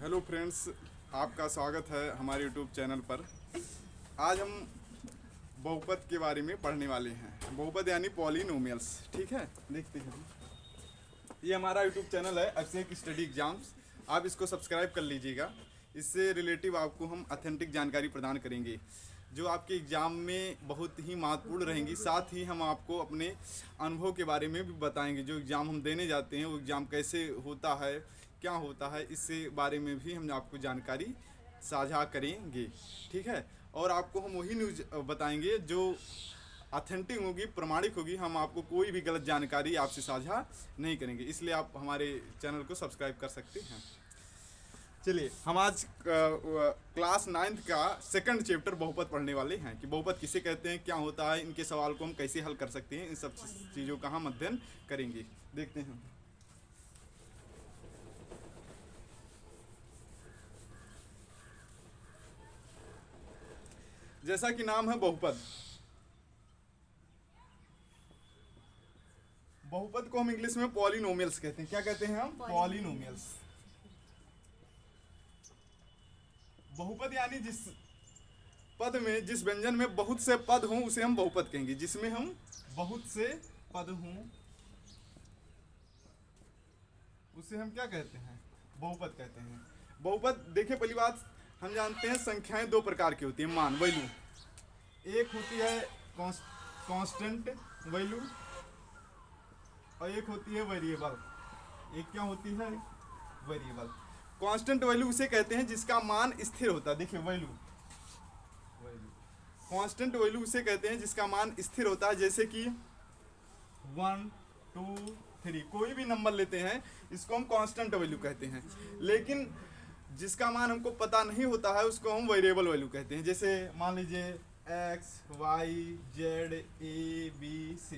Hello friends, आपका स्वागत है हमारे यूट्यूब चैनल पर। आज हम बहुपद के बारे में पढ़ने वाले हैं। बहुपद यानी पॉलिनोमियल्स। ठीक है, देखते हैं। ये हमारा यूट्यूब चैनल है अभिषेक स्टडी एग्जाम्स। आप इसको सब्सक्राइब कर लीजिएगा। इससे रिलेटिव आपको हम ऑथेंटिक जानकारी प्रदान करेंगे जो आपके एग्ज़ाम में बहुत ही महत्वपूर्ण रहेंगी। साथ ही हम आपको अपने अनुभव के बारे में भी बताएंगे। जो एग्ज़ाम हम देने जाते हैं वो एग्ज़ाम कैसे होता है, क्या होता है, इससे बारे में भी हम आपको जानकारी साझा करेंगे। ठीक है, और आपको हम वही न्यूज़ बताएंगे जो ऑथेंटिक होगी, प्रमाणिक होगी। हम आपको कोई भी गलत जानकारी आपसे साझा नहीं करेंगे, इसलिए आप हमारे चैनल को सब्सक्राइब कर सकते हैं। चलिए, हम आज क्लास 9th का सेकंड चैप्टर बहुपद पढ़ने वाले हैं कि बहुपद किसे कहते हैं, क्या होता है, इनके सवाल को हम कैसे हल कर सकते हैं। इन सब चीज़ों का हम अध्ययन करेंगे। देखते हैं। जैसा कि नाम है बहुपद, बहुपद को हम इंग्लिश में पॉलिनोमियल्स कहते हैं। क्या कहते हैं हम? पॉलिनोमियल्स। बहुपद यानी जिस पद में, जिस व्यंजन में बहुत से पद हों उसे हम बहुपद कहेंगे। जिसमें हम बहुत से पद हों उसे हम क्या कहते हैं? बहुपद कहते हैं। बहुपद, देखिए पहली बात हम जानते हैं संख्याएं दो प्रकार की होती हैं, मान, वैल्यू। एक होती है कांस्टेंट वैल्यू और एक होती है वेरिएबल। एक क्या होती है? वेरिएबल। कांस्टेंट वैल्यू उसे कहते हैं जिसका मान स्थिर होता है। देखिए वैल्यू, कांस्टेंट वैल्यू उसे कहते हैं जिसका मान स्थिर होता है। जैसे कि 1 2 3 कोई भी नंबर लेते हैं, इसको हम कांस्टेंट वैल्यू कहते हैं। लेकिन जिसका मान हमको पता नहीं होता है उसको हम वेरिएबल वैल्यू कहते हैं। जैसे मान लीजिए x y z a b c,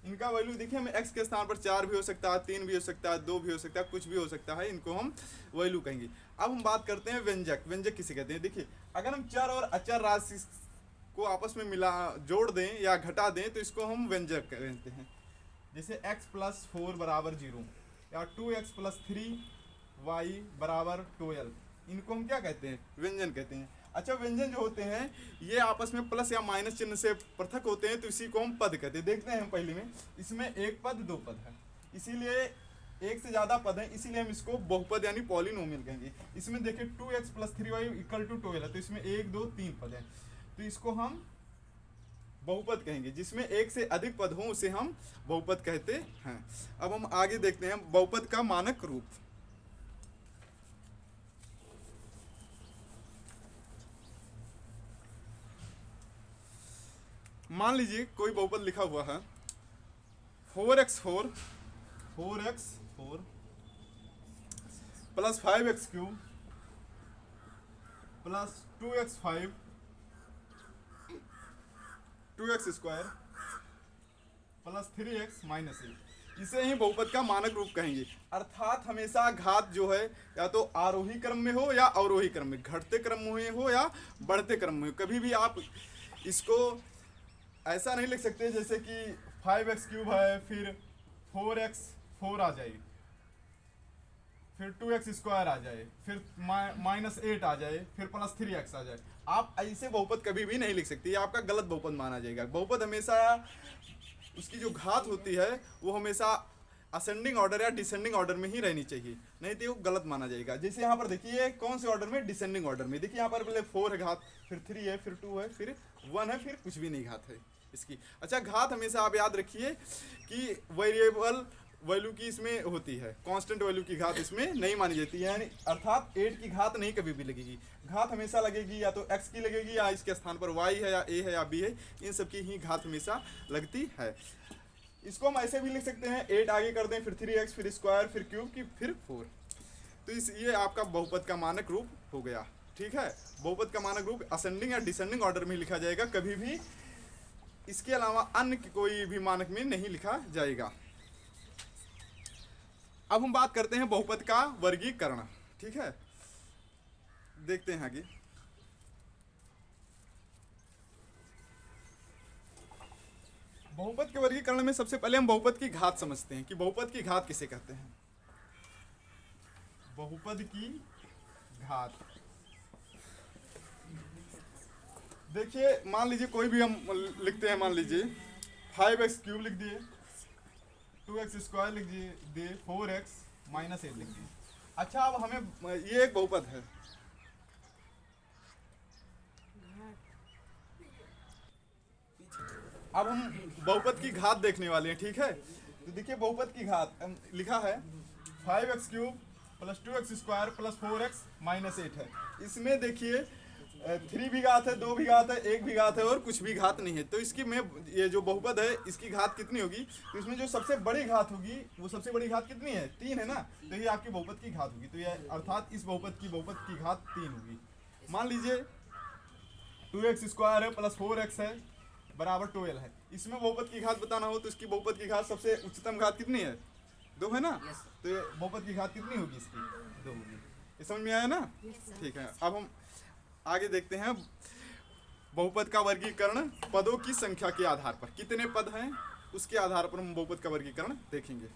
इनका वैल्यू देखिए, हमें x के स्थान पर 4 भी हो सकता है, 3 भी हो सकता है, 2 भी हो सकता है, कुछ भी हो सकता है। इनको हम वैल्यू कहेंगे। अब हम बात करते हैं व्यंजक। व्यंजक किसे कहते हैं? देखिए, अगर हम चर और अचर राशि को आपस में मिला, जोड़ दें या घटा दें तो इसको हम व्यंजक कहते हैं। जैसे x + 4 = 0 या 2x + 3y = 12, इनको हम क्या कहते हैं? व्यंजन कहते हैं। अच्छा, व्यंजन जो होते हैं ये आपस में प्लस या माइनस चिन्ह से पृथक होते हैं, तो इसी को हम पद कहते हैं। देखते हैं हम पहले में, इसमें एक पद, दो पद है, इसीलिए एक से ज़्यादा पद है, इसीलिए हम इसको बहुपद यानी पॉलिनोमियल कहेंगे। इसमें देखिए 2x + 3y = 12 है, तो इसमें 1 2 3 पद है, तो इसको हम बहुपद कहेंगे। जिसमें एक से अधिक पद हों उसे हम बहुपद कहते हैं। अब हम आगे देखते हैं बहुपद का मानक रूप। मान लीजिए कोई बहुपद लिखा हुआ है 4x4 + 5x³ + 2x5 2x² + 3x - 8, इसे ही बहुपद का मानक रूप कहेंगे। अर्थात हमेशा घात जो है या तो आरोही क्रम में हो या अवरोही क्रम में, घटते क्रम में हो या बढ़ते क्रम में हो। कभी भी आप इसको ऐसा नहीं लिख सकते जैसे कि 5x³ है, फिर 4x4 आ जाए, फिर 2x² आ जाए, फिर -8 आ जाए, फिर +3x आ जाए। आप ऐसे बहुपद कभी भी नहीं लिख सकते, ये आपका गलत बहुपद माना जाएगा। बहुपद हमेशा उसकी जो घात होती है वो हमेशा असेंडिंग ऑर्डर या डिसेंडिंग ऑर्डर में ही रहनी चाहिए, नहीं तो वो गलत माना जाएगा। जैसे यहाँ पर देखिए कौन से ऑर्डर में? डिसेंडिंग ऑर्डर में। देखिए यहाँ पर पहले 4 है घात, फिर 3 है, फिर 2 है, फिर 1 है, फिर कुछ भी नहीं घात है इसकी। अच्छा, घात हमेशा आप याद रखिए कि वेरिएबल वैल्यू की इसमें होती है, कांस्टेंट वैल्यू की घात इसमें नहीं मानी जाती है। यानी अर्थात 8 की घात नहीं कभी भी लगेगी। घात हमेशा लगेगी या तो x की लगेगी, या इसके स्थान पर y है, या a है, या b है, इन सब की ही घात हमेशा लगती है। इसको हम ऐसे भी लिख सकते हैं, 8 आगे कर दें, फिर 3x, फिर स्क्वायर, फिर क्यूब की, फिर 4। तो ये आपका बहुपद का मानक रूप हो गया। ठीक है, बहुपद का मानक रूप असेंडिंग या डिसेंडिंग ऑर्डर में लिखा जाएगा, कभी भी इसके अलावा अन्य कोई भी मानक में नहीं लिखा जाएगा। अब हम बात करते हैं बहुपद का वर्गीकरण। ठीक है, देखते हैं आगे। बहुपद के वर्गीकरण में सबसे पहले हम बहुपद की घात समझते हैं कि बहुपद की घात किसे कहते हैं। बहुपद की घात। देखिए मान लीजिए कोई भी हम लिखते हैं, मान लीजिए 5x³ लिख दिए, 2x² लिख दिए, 4x -8 लिख दिए। अच्छा अब हमें ये एक बहुपद है, अब हम बहुपद की घात देखने वाले हैं, ठीक है। तो देखिए बहुपद की घात लिखा है 5x³ + 2x² + 4x -8 है। इसमें देखिए 3 भी घात है, 2 भी घात है, 1 भी घात है और कुछ भी घात नहीं है। तो इसकी में ये जो बहुपद है इसकी घात कितनी होगी, तो इसमें जो सबसे बड़ी घात होगी वो सबसे बड़ी घात कितनी है, 3 है ना। तो ये आपकी बहुपद की घात होगी, तो ये अर्थात इस बहुपद की घात 3 होगी। मान लीजिए 2x² है + 4x है बराबर 12 है। इसमें बहुपद की घात बताना हो तो इसकी बहुपद की घात सबसे उच्चतम घात कितनी है, 2 है ना। तो ये बहुपद की घात कितनी होगी इसकी, 2 होगी। ये समझ में आया ना, ठीक है। अब हम आगे देखते हैं बहुपद का वर्गीकरण पदों की संख्या के आधार पर, कितने पद हैं उसके आधार पर हम बहुपद का वर्गीकरण देखेंगे।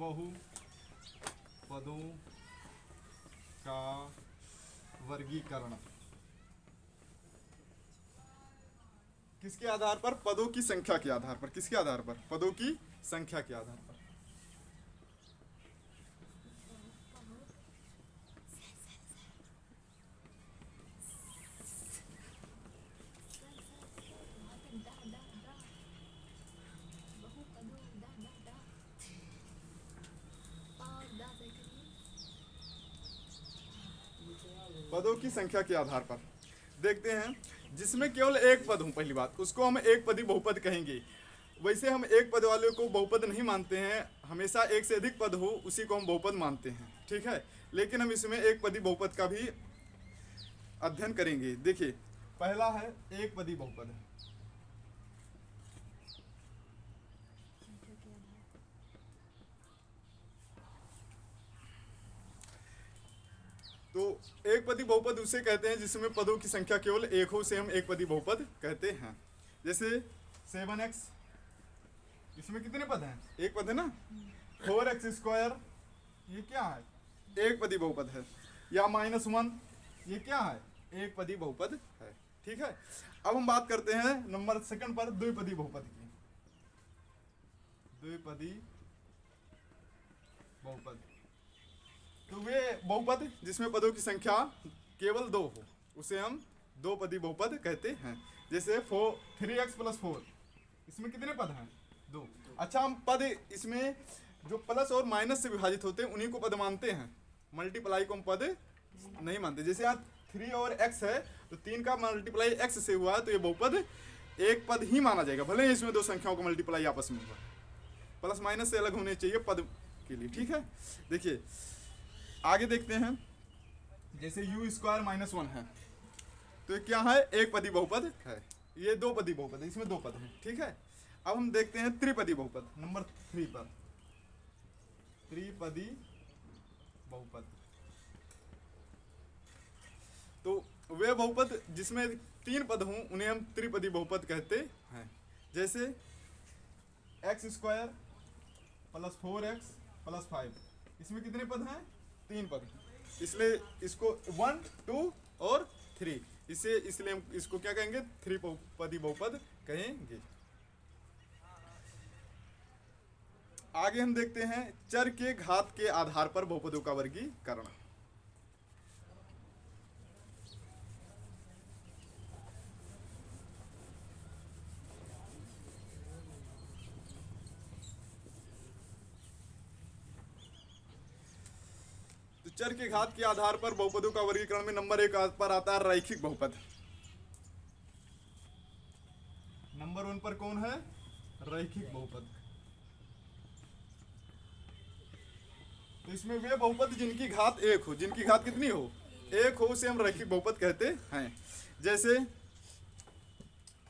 बहुपदों का वर्गीकरण किसके आधार पर, पदों की संख्या के आधार पर। किसके आधार पर, पदों की संख्या के आधार पर। पदों की संख्या के आधार पर देखते हैं, जिसमें केवल एक पद हो, पहली बात उसको हम एक पदी बहुपद कहेंगे। वैसे हम एक पद वाले को बहुपद नहीं मानते हैं, हमेशा एक से अधिक पद हो उसी को हम बहुपद मानते हैं, ठीक है। लेकिन हम इसमें एक पदी बहुपद का भी अध्ययन करेंगे। देखिए पहला है एक पदी बहुपद। तो एक पदी बहुपद उसे कहते हैं जिसमें पदों की संख्या केवल एक हो, उसे हम एक पदी बहुपद कहते हैं। जैसे 7x, इसमें कितने पद हैं, एक पद है ना। 4x², ये क्या है, एक पदी बहुपद है। या -1, ये क्या है, एक पदी बहुपद है, ठीक है। अब हम बात करते हैं नंबर सेकंड पर द्विपदी बहुपद की। द्विपदी बहुपद, तो वे बहुपद जिसमें पदों की संख्या केवल 2 हो उसे हम दो पदी बहुपद कहते हैं। जैसे 3x + 4, इसमें कितने पद हैं, 2। अच्छा हम पद इसमें जो प्लस और माइनस से विभाजित होते हैं उन्हीं को पद मानते हैं, मल्टीप्लाई को हम पद नहीं मानते। जैसे यहाँ 3 और x है तो 3 का मल्टीप्लाई x से हुआ तो ये बहुपद एक पद ही माना जाएगा, भले ही इसमें दो संख्याओं का मल्टीप्लाई आपस में हुआ। प्लस माइनस से अलग होने चाहिए पद के लिए, ठीक है। देखिए आगे देखते हैं, जैसे u² - 1 है तो ये क्या है, एक पदी बहुपद है। ये दो पदी बहुपद है, इसमें दो पद हैं, ठीक है। अब हम देखते हैं त्रिपदी बहुपद, नंबर 3 पर। त्रिपदी बहुपद, तो वे बहुपद जिसमें 3 पद हों उन्हें हम त्रिपदी बहुपद कहते हैं। जैसे x² + 4x + 5, इसमें कितने पद हैं, 3 पद, इसलिए इसको 1, 2 और 3, इसलिए हम इसको क्या कहेंगे, त्रिपदी बहुपद कहेंगे। आगे हम देखते हैं चर के घात के आधार पर बहुपदों का वर्गीकरण। तो चर के घात के आधार पर बहुपदों का वर्गीकरण में नंबर 1 पर आता है रैखिक बहुपद। नंबर 1 पर कौन है, रैखिक बहुपद। तो इसमें वे बहुपद जिनकी घात 1 हो, जिनकी घात कितनी हो, 1 हो, उसे हम रैखिक बहुपद कहते हैं। जैसे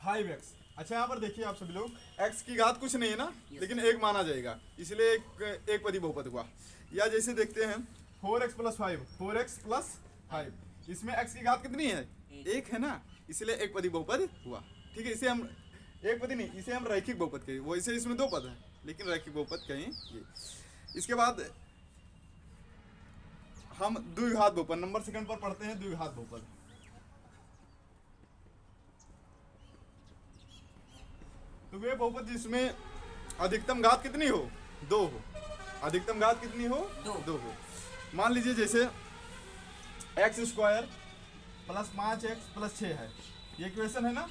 5x, अच्छा यहाँ पर देखिए आप सभी लोग, x की घात कुछ नहीं है ना, लेकिन 1 माना जाएगा, इसलिए एक पदी बहुपद हुआ। या जैसे देखते हैं 4x + 5, 4x + 5, इसमें x की घात कितनी है, 1 है ना, इसलिए एक पदी बहुपद हुआ। ठीक है, इसे हम एक पदी नहीं, इसे हम रैखिक बहुपद कहें। वैसे इसमें दो पद है लेकिन रैखिक बहुपद कहेंगे। इसके बाद हम द्विघात बहुपद नंबर सेकंड पर पढ़ते हैं। द्विघात बहुपद, तो वे बहुपद जिसमें अधिकतम घात कितनी हो, दो हो। अधिकतम घात कितनी हो, दो हो। मान लीजिए जैसे x square plus 5x plus 6 है, ये इक्वेशन है ना।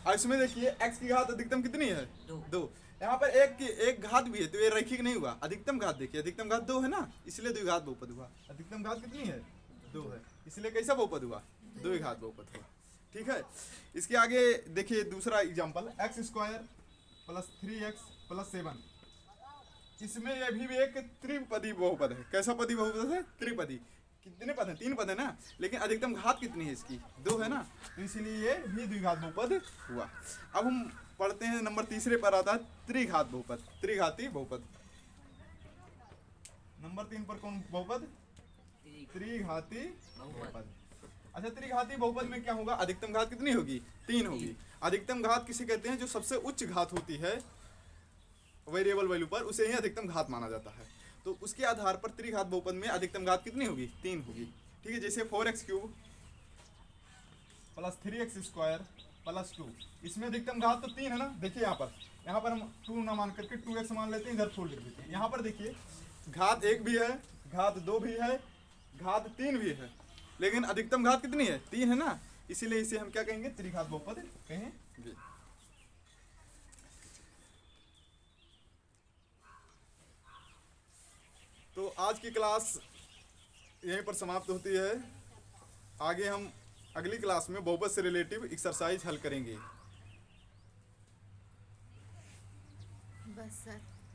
और इसमें देखिए x की घात अधिकतम कितनी है, दो। यहाँ पर एक घात भी है, तो ये रैखिक नहीं हुआ। अधिकतम घात देखिए, अधिकतम घात दो है ना, इसलिए द्विघात बहुपद हुआ। अधिकतम घात कितनी है, दो है, इसलिए कैसा बहुपद हुआ, द्विघात बहुपद हुआ। ठीक है, इसके आगे देखिए दूसरा example, x square plus 3x plus 7। इसमें यह भी एक त्रिपदी बहुपद है। कैसा पदी बहुपद है, त्रिपदी। कितने पद हैं, तीन पद है ना, लेकिन अधिकतम घात कितनी है इसकी, दो है ना, तो इसलिए ये भी द्विघात बहुपद हुआ। अब हम पढ़ते हैं नंबर तीसरे पर आता है त्रिघात बहुपद, त्रिघाती बहुपद। नंबर 3 पर कौन बहुपद, त्रिघाती बहुपद। अच्छा, त्रिघाती बहुपद में क्या होगा, अधिकतम घात कितनी होगी, तीन होगी। अधिकतम घात किसे कहते हैं, जो सबसे उच्च घात होती है वेरिएबल वैल्यू पर, उसे ही अधिकतम घात माना जाता है। तो उसके आधार पर त्रिघात बहुपद में अधिकतम घात कितनी होगी, तीन होगी। ठीक है, जैसे 4x cube plus 3x square plus 2, इसमें अधिकतम घात तो तीन है ना। देखिए यहाँ पर हम 2 ना मान करके 2x मान लेते हैं, इधर 4 लिख देते हैं। यहाँ पर देखिए घात 1 भी है, घात 2 भी है, घात 3 भी है, लेकिन अधिकतम घात कितनी है, तीन है ना, इसीलिए इसे हम क्या कहेंगे, त्रिघात बहुपद कहेंगे। तो आज की क्लास यहीं पर समाप्त होती है। आगे हम अगली क्लास में बहुपद से रिलेटिव एक्सरसाइज हल करेंगे। बस सर।